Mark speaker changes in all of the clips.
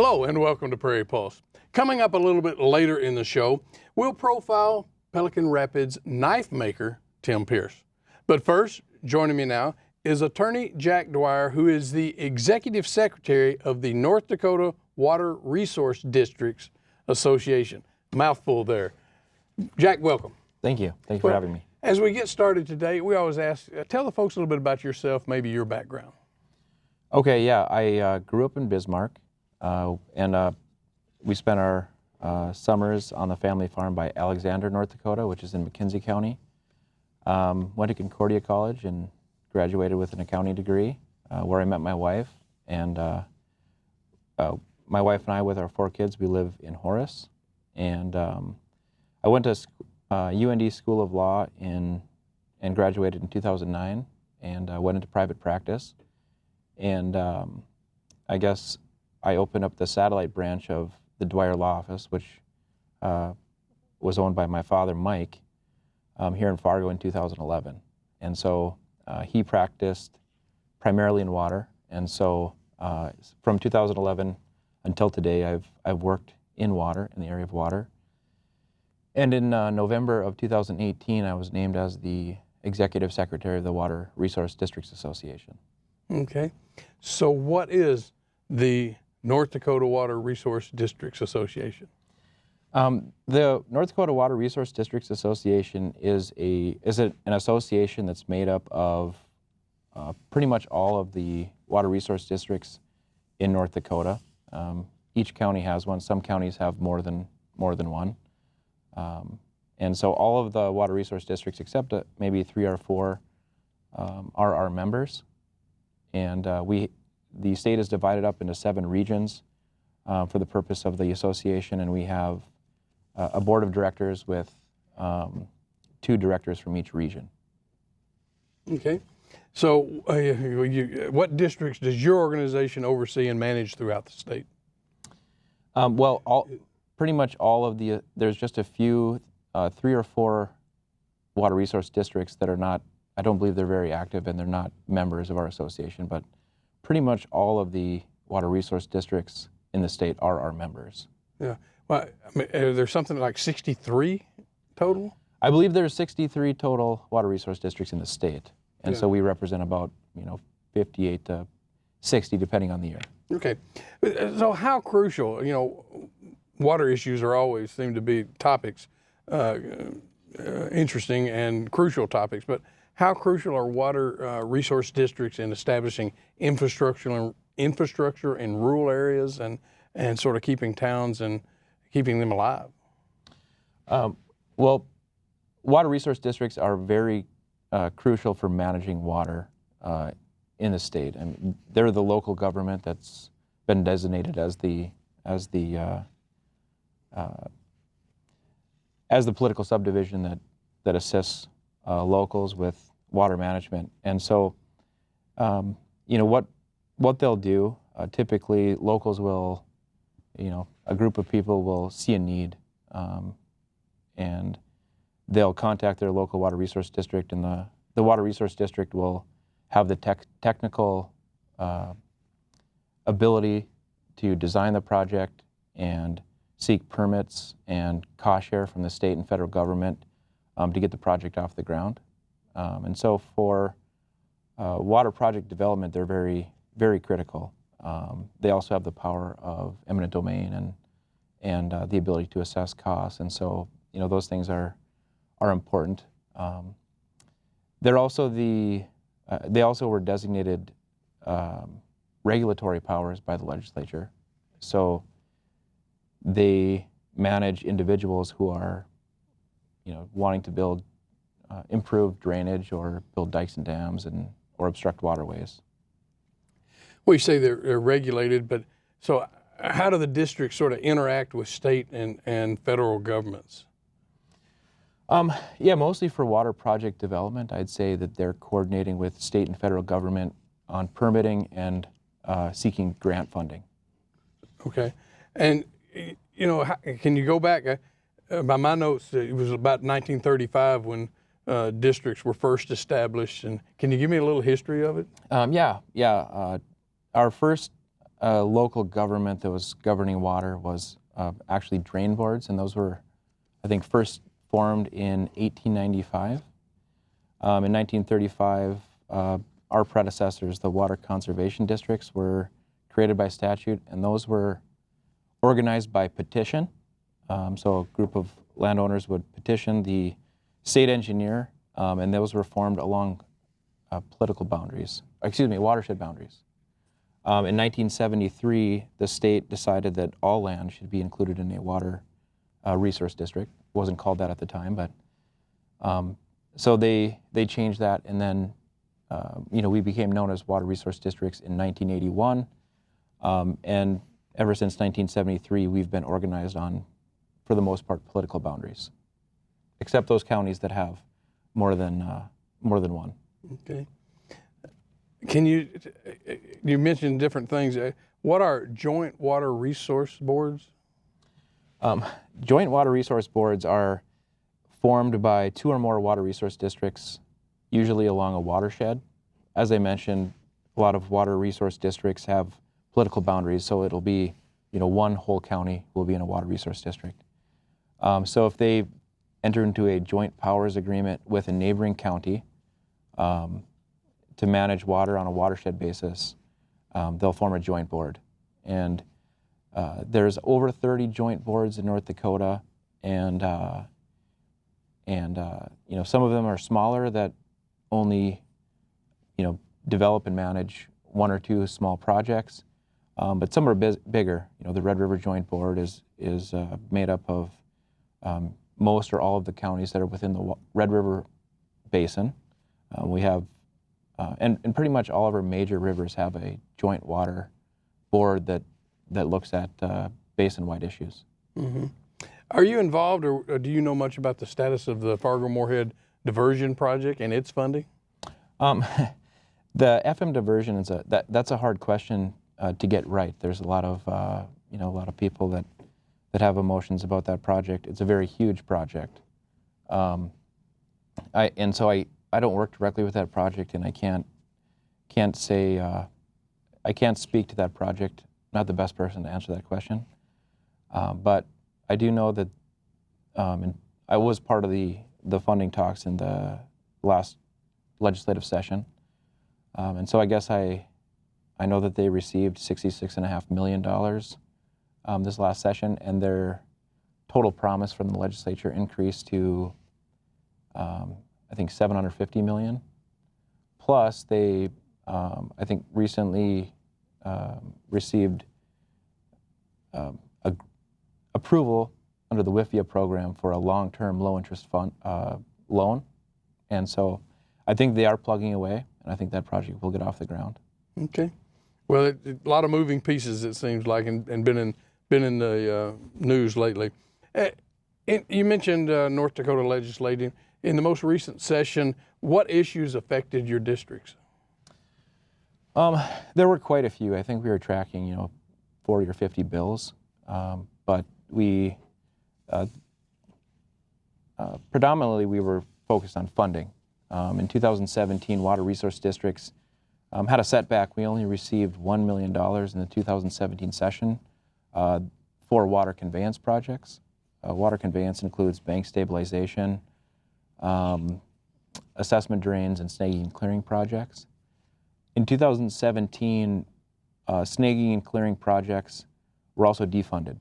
Speaker 1: Hello and welcome to Prairie Pulse. Coming up a little bit later in the show, we'll profile Pelican Rapids knife maker Tim Pierce. But first, joining me now is attorney Jack Dwyer, who is the executive secretary of the North Dakota Water Resource Districts Association. Mouthful there. Jack, welcome.
Speaker 2: Thank you. Thank you for having me.
Speaker 1: As we get started today, we always ask, tell the folks a little bit about yourself, maybe your background.
Speaker 2: Okay, yeah, I grew up in Bismarck, and we spent our summers on the family farm by Alexander, North Dakota, which is in McKenzie County. Went to Concordia College and graduated with an accounting degree, where I met my wife. And my wife and I, with our 4 kids, we live in Horace. And I went to UND School of Law and graduated in 2009, and went into private practice. And I guess I opened up the satellite branch of the Dwyer Law Office, which was owned by my father, Mike, here in Fargo in 2011. And so he practiced primarily in water. And so from 2011 until today, I've worked in water, in the area of water. And in November of 2018, I was named as the executive secretary of the Water Resource Districts Association.
Speaker 1: Okay. So what is the North Dakota Water Resource Districts Association?
Speaker 2: The North Dakota Water Resource Districts Association is an association that's made up of pretty much all of the water resource districts in North Dakota. Each county has one. Some counties have more than one. And so all of the water resource districts, except maybe 3 or 4, are our members. And the state is divided up into 7 regions for the purpose of the association, and we have a board of directors with 2 directors from each region.
Speaker 1: Okay. So what districts does your organization oversee and manage throughout the state?
Speaker 2: Pretty much all of there's just a few, 3 or 4 water resource districts that are not, I don't believe they're very active and they're not members of our association, but pretty much all of the water resource districts in the state are our members.
Speaker 1: Yeah. Well, I mean, there's something like 63 total?
Speaker 2: I believe there's 63 total water resource districts in the state. And
Speaker 1: Yeah.
Speaker 2: so we represent about, 58 to 60 depending on the year.
Speaker 1: Okay. So how crucial, water issues always seem to be topics, interesting and crucial topics, but how crucial are water resource districts in establishing infrastructure in rural areas and sort of keeping towns and keeping them alive?
Speaker 2: Well, water resource districts are very crucial for managing water in the state. I mean, they're the local government that's been designated as the political subdivision that assists locals with water management. And so, what they'll do, typically locals will, a group of people will see a need, and they'll contact their local water resource district, and the water resource district will have the technical ability to design the project and seek permits and cost share from the state and federal government to get the project off the ground. And so for water project development, they're very, very critical. They also have the power of eminent domain and the ability to assess costs. And so, those things are important. They're also they also were designated regulatory powers by the legislature. So they manage individuals who are, wanting to build improved drainage or build dikes and dams or obstruct waterways.
Speaker 1: Well, you say they're regulated, but so how do the districts sort of interact with state and federal governments?
Speaker 2: Yeah, mostly for water project development. I'd say that they're coordinating with state and federal government on permitting and seeking grant funding.
Speaker 1: Okay. And, can you go back? By my notes, it was about 1935 when districts were first established. And can you give me a little history of it?
Speaker 2: Yeah. Our first local government that was governing water was actually drain boards, and those were, I think, first formed in 1895. In 1935, our predecessors, the water conservation districts, were created by statute, and those were organized by petition. So a group of landowners would petition the state engineer, and those were formed along watershed boundaries. In 1973, the state decided that all land should be included in a water resource district. It wasn't called that at the time, but so they changed that, and then we became known as water resource districts in 1981, and ever since 1973, we've been organized on, for the most part, political boundaries, except those counties that have more than one.
Speaker 1: Okay. Can you mentioned different things. What are joint water resource boards?
Speaker 2: Joint water resource boards are formed by 2 or more water resource districts, usually along a watershed. As I mentioned, a lot of water resource districts have political boundaries, so it'll be, one whole county will be in a water resource district. So if they enter into a joint powers agreement with a neighboring county to manage water on a watershed basis, they'll form a joint board. And there's over 30 joint boards in North Dakota, and some of them are smaller that only develop and manage 1 or 2 small projects, but some are bigger. The Red River Joint Board is made up of most or all of the counties that are within the Red River Basin. We have and pretty much all of our major rivers have a joint water board that looks at basin-wide issues.
Speaker 1: Mm-hmm. Are you involved, or do you know much about the status of the Fargo-Moorhead diversion project and its funding?
Speaker 2: The FM diversion that's a hard question to get right. There's a lot of people that have emotions about that project. It's a very huge project. I don't work directly with that project, and I can't say I can't speak to that project. Not the best person to answer that question, but I do know that and I was part of the funding talks in the last legislative session, and so I guess I know that they received $66.5 million this last session, and their total promise from the legislature increased to I think $750 million. Plus, they I think recently received approval under the WIFIA program for a long-term low-interest fund loan, and so I think they are plugging away, and I think that project will get off the ground.
Speaker 1: Okay. Well, a lot of moving pieces, it seems like, and been in the news lately. You mentioned North Dakota legislating. In the most recent session, what issues affected your districts?
Speaker 2: There were quite a few. I think we were tracking, 40 or 50 bills, but we predominantly we were focused on funding. In 2017, water resource districts had a setback. We only received $1 million in the 2017 session for water conveyance projects. Water conveyance includes bank stabilization, assessment drains, and snagging and clearing projects. In 2017, snagging and clearing projects were also defunded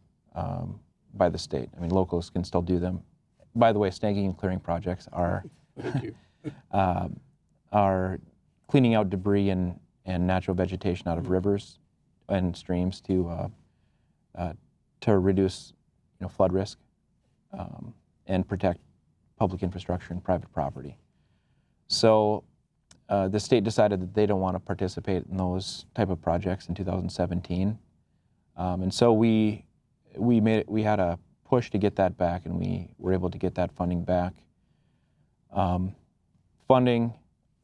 Speaker 2: by the state. I mean, locals can still do them. By the way, snagging and clearing projects are
Speaker 1: Thank you.
Speaker 2: are cleaning out debris and natural vegetation out of rivers and streams to reduce flood risk and protect public infrastructure and private property. So the state decided that they don't want to participate in those type of projects in 2017, and so we had a push to get that back, and we were able to get that funding back. Funding,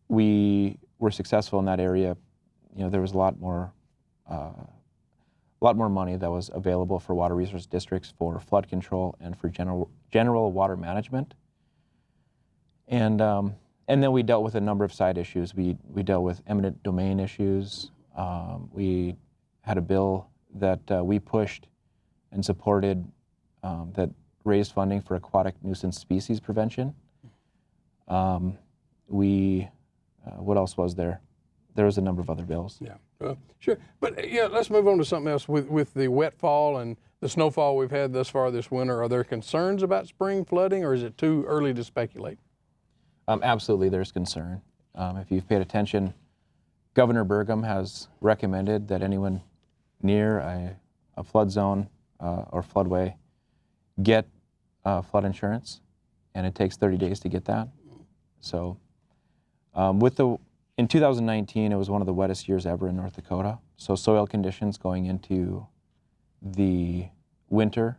Speaker 2: we were successful in that area. There was a lot more money that was available for water resource districts for flood control and for general water management. And then we dealt with a number of side issues. We dealt with eminent domain issues. We had a bill that we pushed and supported that raised funding for aquatic nuisance species prevention. What else was there? There was a number of other bills.
Speaker 1: Yeah, sure. But yeah, let's move on to something else. With the wet fall and the snowfall we've had thus far this winter, are there concerns about spring flooding, or is it too early to speculate?
Speaker 2: Absolutely, there's concern. If you've paid attention, Governor Burgum has recommended that anyone near a flood zone or floodway get flood insurance, and it takes 30 days to get that. So in 2019, it was one of the wettest years ever in North Dakota. So soil conditions going into the winter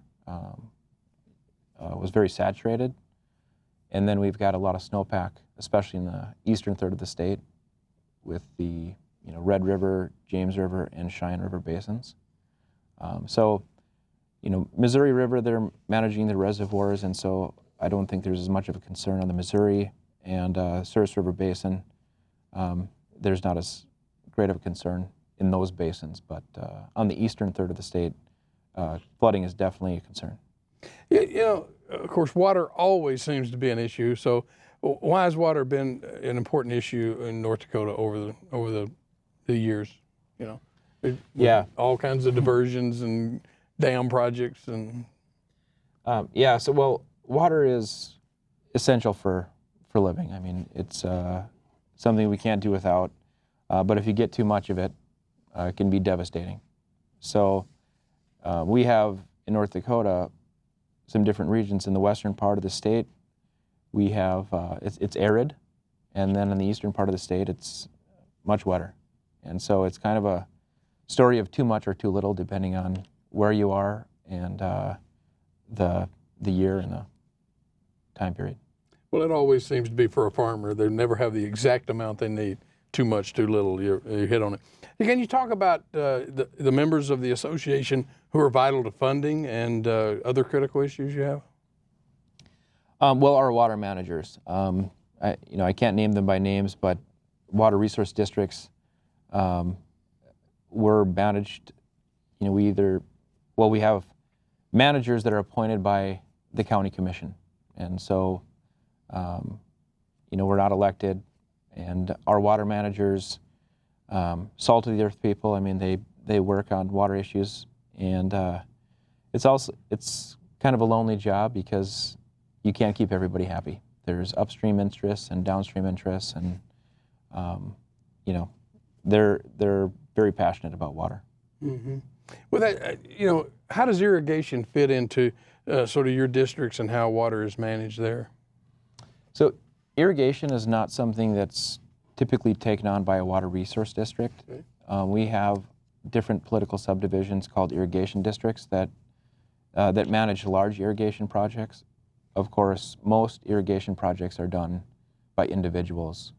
Speaker 2: was very saturated. And then we've got a lot of snowpack, especially in the eastern third of the state with the Red River, James River, and Cheyenne River basins. Missouri River, they're managing the reservoirs, and so I don't think there's as much of a concern on the Missouri and Souris River Basin. There's not as great of a concern in those basins, but on the eastern third of the state, flooding is definitely a concern.
Speaker 1: Yeah, of course, water always seems to be an issue. So, why has water been an important issue in North Dakota over the years?
Speaker 2: Yeah,
Speaker 1: all kinds of diversions and dam projects and.
Speaker 2: Water is essential for living. I mean, it's something we can't do without. But if you get too much of it, it can be devastating. So we have in North Dakota some different regions. In the western part of the state, we have it's arid, and then in the eastern part of the state, it's much wetter. And so it's kind of a story of too much or too little, depending on where you are and the year and the time period.
Speaker 1: Well, it always seems to be for a farmer. They never have the exact amount they need. Too much, too little. You hit on it. Can you talk about the members of the association who are vital to funding and other critical issues you have?
Speaker 2: Our water managers. I can't name them by names, but water resource districts were managed. We have managers that are appointed by the county commission, and so we're not elected. And our water managers, salt of the earth people. I mean, they work on water issues, and it's kind of a lonely job because you can't keep everybody happy. There's upstream interests and downstream interests, and they're very passionate about water.
Speaker 1: Mm-hmm. Well, how does irrigation fit into sort of your districts and how water is managed there?
Speaker 2: So irrigation is not something that's typically taken on by a water resource district. Okay. We have different political subdivisions called irrigation districts that manage large irrigation projects. Of course, most irrigation projects are done by individuals,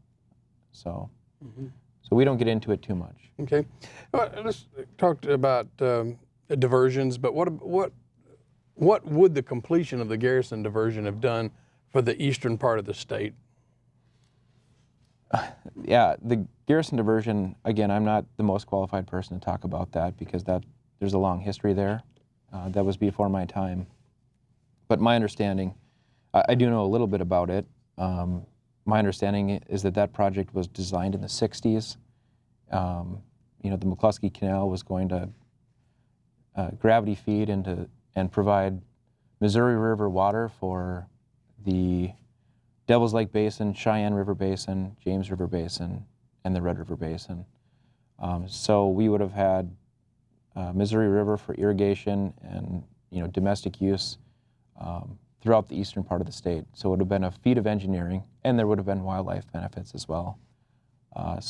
Speaker 2: so we don't get into it too much.
Speaker 1: Okay, let's talk about diversions. But what would the completion of the Garrison diversion have done for the eastern part of the state?
Speaker 2: Yeah, the Garrison diversion, again, I'm not the most qualified person to talk about that because there's a long history there. That was before my time. But my understanding, I do know a little bit about it. My understanding is that project was designed in the 60s. The McCluskey Canal was going to gravity feed and provide Missouri River water for the Devil's Lake Basin, Cheyenne River Basin, James River Basin, and the Red River Basin. So we would have had Missouri River for irrigation and domestic use throughout the eastern part of the state. So it would have been a feat of engineering, and there would have been wildlife benefits as well. It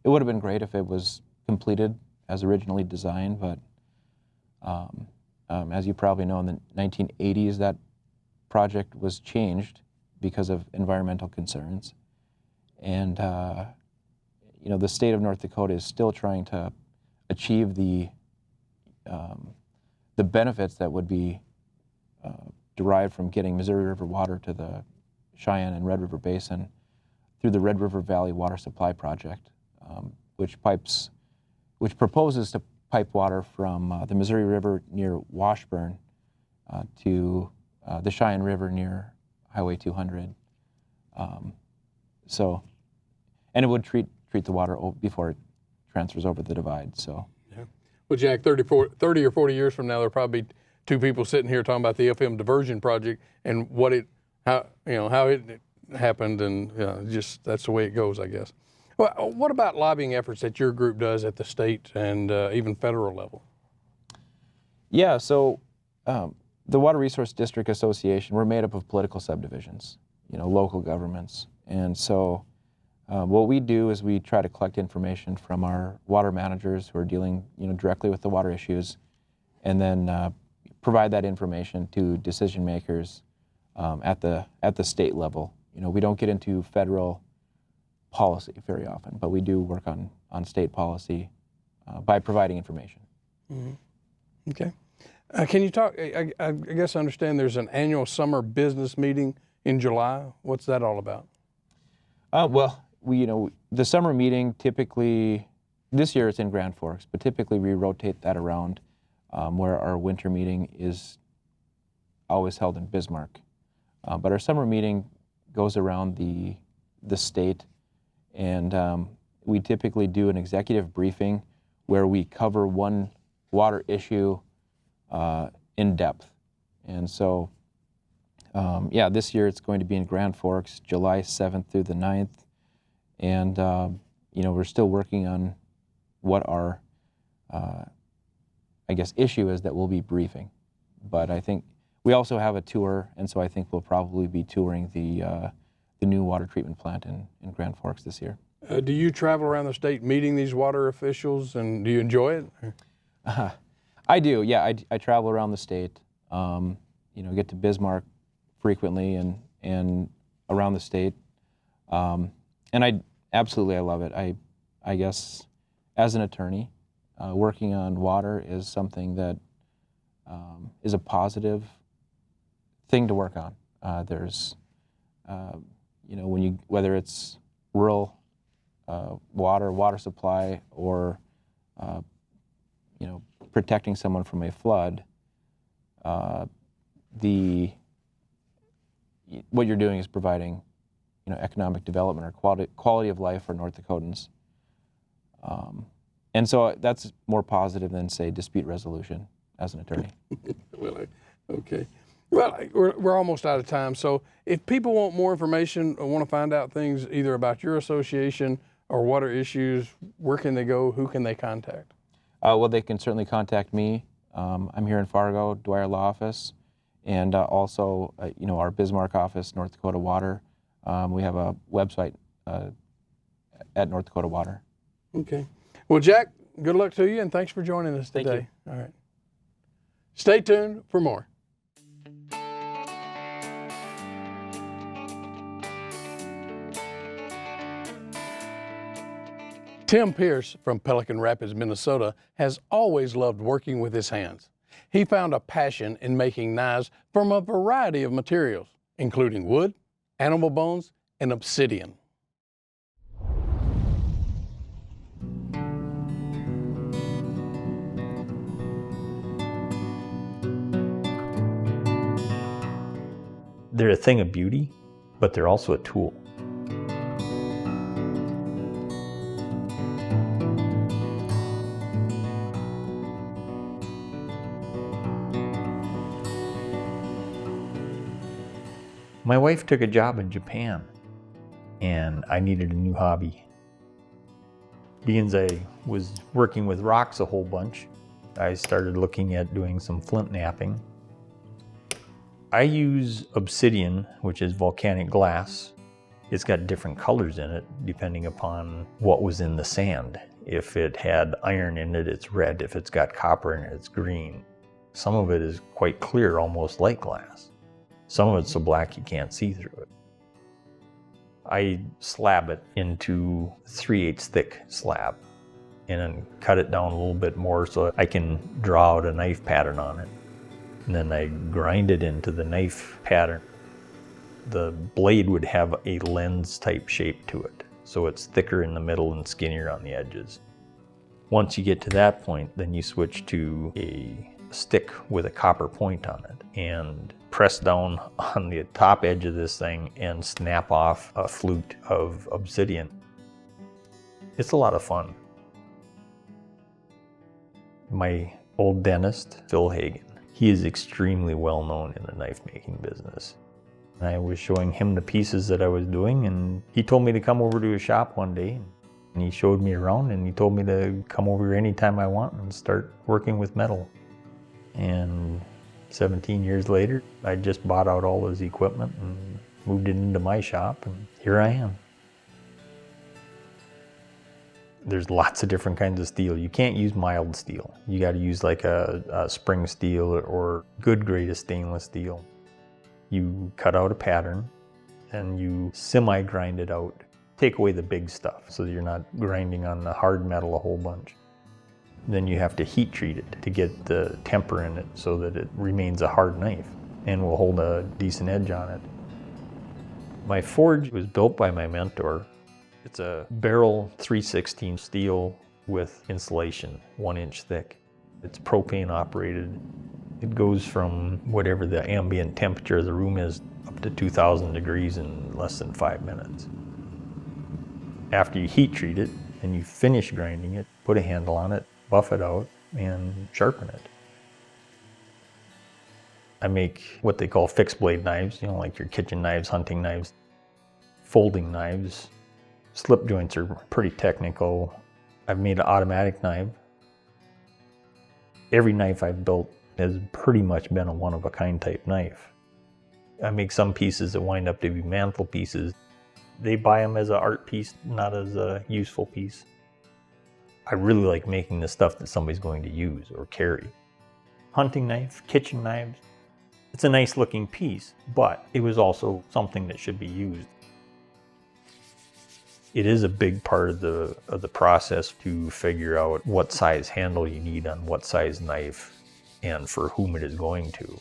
Speaker 2: would have been great if it was completed as originally designed, but as you probably know, in the 1980s, that project was changed because of environmental concerns. And, the state of North Dakota is still trying to achieve the benefits that would be derived from getting Missouri River water to the Cheyenne and Red River Basin through the Red River Valley Water Supply Project, which pipes which proposes to pipe water from the Missouri River near Washburn to the Cheyenne River near Highway 200. And it would treat the water before it transfers over the divide. So.
Speaker 1: Yeah. Well, Jack, 30 or 40 years from now, there'll probably be two people sitting here talking about the FM diversion project and how it happened, and just that's the way it goes, I guess. Well, what about lobbying efforts that your group does at the state and even federal level?
Speaker 2: Yeah, so the Water Resource District Association, we're made up of political subdivisions, local governments. And so what we do is we try to collect information from our water managers who are dealing directly with the water issues, and then provide that information to decision makers at the state level. We don't get into federal policy very often, but we do work on state policy by providing information.
Speaker 1: Mm-hmm. Okay. Can you talk, I guess I understand there's an annual summer business meeting in July. What's that all about?
Speaker 2: Well, the summer meeting typically, this year it's in Grand Forks, but typically we rotate that around where our winter meeting is always held in Bismarck. But our summer meeting goes around the state, and we typically do an executive briefing where we cover one water issue in depth. And so, this year it's going to be in Grand Forks, July 7th through the 9th. And, we're still working on what our, issue is that we'll be briefing. But I think we also have a tour, and so I think we'll probably be touring the new water treatment plant in Grand Forks this year.
Speaker 1: Do you travel around the state meeting these water officials, and do you enjoy it?
Speaker 2: I do, yeah. I travel around the state. Get to Bismarck frequently and around the state. And I love it. I guess as an attorney, working on water is something that is a positive thing to work on. There's, whether it's rural water supply, or protecting someone from a flood, what you're doing is providing economic development or quality of life for North Dakotans. And so that's more positive than, say, dispute resolution as an attorney.
Speaker 1: Okay. Well, we're almost out of time. So if people want more information or want to find out things either about your association or water issues, where can they go? Who can they contact?
Speaker 2: Well, they can certainly contact me. I'm here in Fargo, Dwyer Law Office, and also, our Bismarck office, North Dakota Water. We have a website at North Dakota Water.
Speaker 1: Okay. Well, Jack, good luck to you, and thanks for joining us today.
Speaker 2: Thank you.
Speaker 1: All right. Stay tuned for more. Tim Pierce from Pelican Rapids, Minnesota, has always loved working with his hands. He found a passion in making knives from a variety of materials, including wood, animal bones, and obsidian.
Speaker 3: They're a thing of beauty, but they're also a tool. My wife took a job in Japan, and I needed a new hobby. Being I was working with rocks a whole bunch, I started looking at doing some flint knapping. I use obsidian, which is volcanic glass. It's got different colors in it depending upon what was in the sand. If it had iron in it, it's red. If it's got copper in it, it's green. Some of it is quite clear, almost like glass. Some of it's so black you can't see through it. I slab it into 3/8 thick slab and then cut it down a little bit more so I can draw out a knife pattern on it. And then I grind it into the knife pattern. The blade would have a lens type shape to it, so it's thicker in the middle and skinnier on the edges. Once you get to that point, then you switch to a stick with a copper point on it and press down on the top edge of this thing and snap off a flute of obsidian. It's a lot of fun. My old dentist, Phil Hagen, he is extremely well known in the knife making business. I was showing him the pieces that I was doing, and he told me to come over to his shop one day, and he showed me around, and he told me to come over anytime I want and start working with metal. And 17 years later, I just bought out all his equipment and moved it into my shop, and here I am. There's lots of different kinds of steel. You can't use mild steel. You got to use like a spring steel or good grade of stainless steel. You cut out a pattern and you semi-grind it out. Take away the big stuff so that you're not grinding on the hard metal a whole bunch. Then you have to heat treat it to get the temper in it so that it remains a hard knife and will hold a decent edge on it. My forge was built by my mentor. It's a barrel 3/16 steel with insulation, 1 inch thick. It's propane operated. It goes from whatever the ambient temperature of the room is up to 2,000 degrees in less than 5 minutes. After you heat treat it and you finish grinding it, put a handle on it, buff it out, and sharpen it. I make what they call fixed blade knives, like your kitchen knives, hunting knives, folding knives. Slip joints are pretty technical. I've made an automatic knife. Every knife I've built has pretty much been a one-of-a-kind type knife. I make some pieces that wind up to be mantle pieces. They buy them as an art piece, not as a useful piece. I really like making the stuff that somebody's going to use or carry. Hunting knife, kitchen knives. It's a nice looking piece, but it was also something that should be used. It is a big part of the process to figure out what size handle you need on what size knife and for whom it is going to.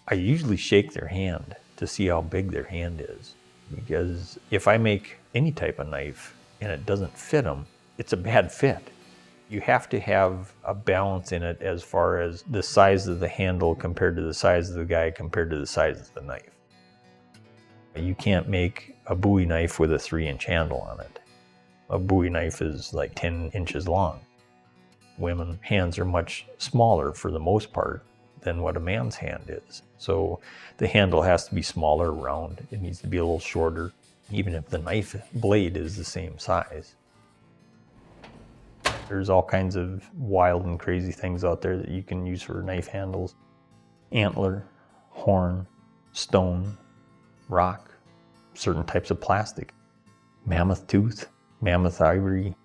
Speaker 3: I usually shake their hand to see how big their hand is, because if I make any type of knife and it doesn't fit them, it's a bad fit. You have to have a balance in it as far as the size of the handle compared to the size of the guy compared to the size of the knife. You can't make a Bowie knife with a 3-inch handle on it. A Bowie knife is like 10 inches long. Women's hands are much smaller for the most part than what a man's hand is. So the handle has to be smaller, round. It needs to be a little shorter, even if the knife blade is the same size. There's all kinds of wild and crazy things out there that you can use for knife handles. Antler, horn, stone, rock, certain types of plastic, mammoth tooth, mammoth ivory,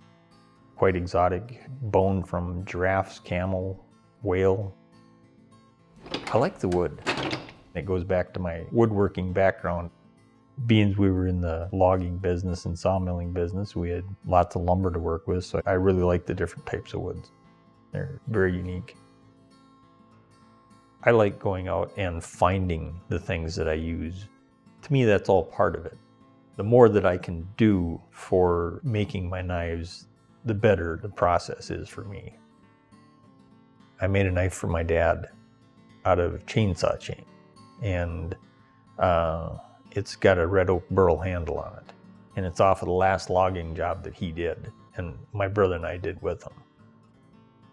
Speaker 3: quite exotic bone from giraffes, camel, whale. I like the wood. It goes back to my woodworking background. Being we were in the logging business and sawmilling business, we had lots of lumber to work with, so I really like the different types of woods. They're very unique. I like going out and finding the things that I use. To me, that's all part of it. The more that I can do for making my knives, the better the process is for me. I made a knife for my dad out of chainsaw chain, and it's got a red oak burl handle on it, and it's off of the last logging job that he did, and my brother and I did with him.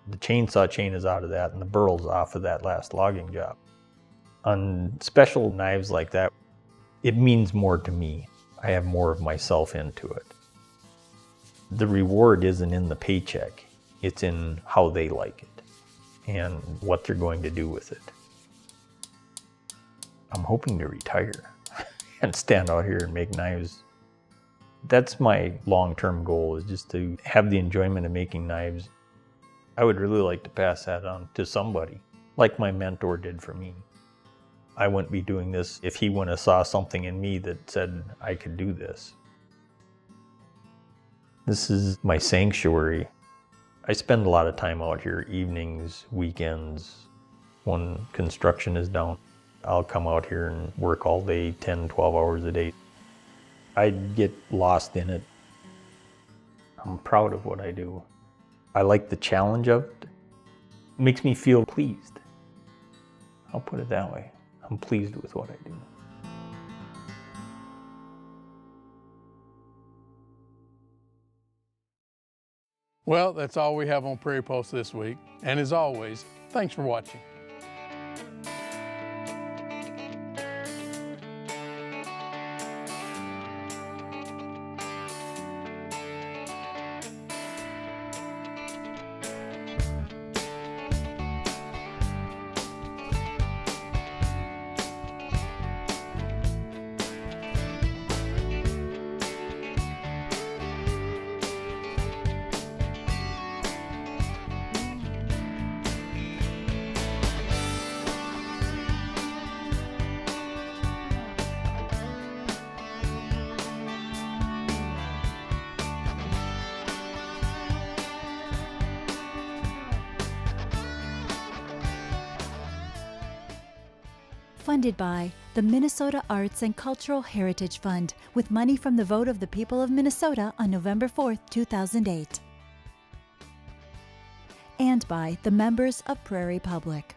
Speaker 3: The chainsaw chain is out of that, and the burl's off of that last logging job. On special knives like that, it means more to me. I have more of myself into it. The reward isn't in the paycheck, it's in how they like it and what they're going to do with it. I'm hoping to retire and stand out here and make knives. That's my long-term goal, is just to have the enjoyment of making knives. I would really like to pass that on to somebody, like my mentor did for me. I wouldn't be doing this if he wouldn't have saw something in me that said I could do this. This is my sanctuary. I spend a lot of time out here, evenings, weekends. When construction is down, I'll come out here and work all day, 10, 12 hours a day. I get lost in it. I'm proud of what I do. I like the challenge of it. It makes me feel pleased. I'll put it that way. I'm pleased with what I do.
Speaker 1: Well, that's all we have on Prairie Pulse this week. And as always, thanks for watching.
Speaker 4: Funded by the Minnesota Arts and Cultural Heritage Fund with money from the vote of the people of Minnesota on November 4, 2008. And by the members of Prairie Public.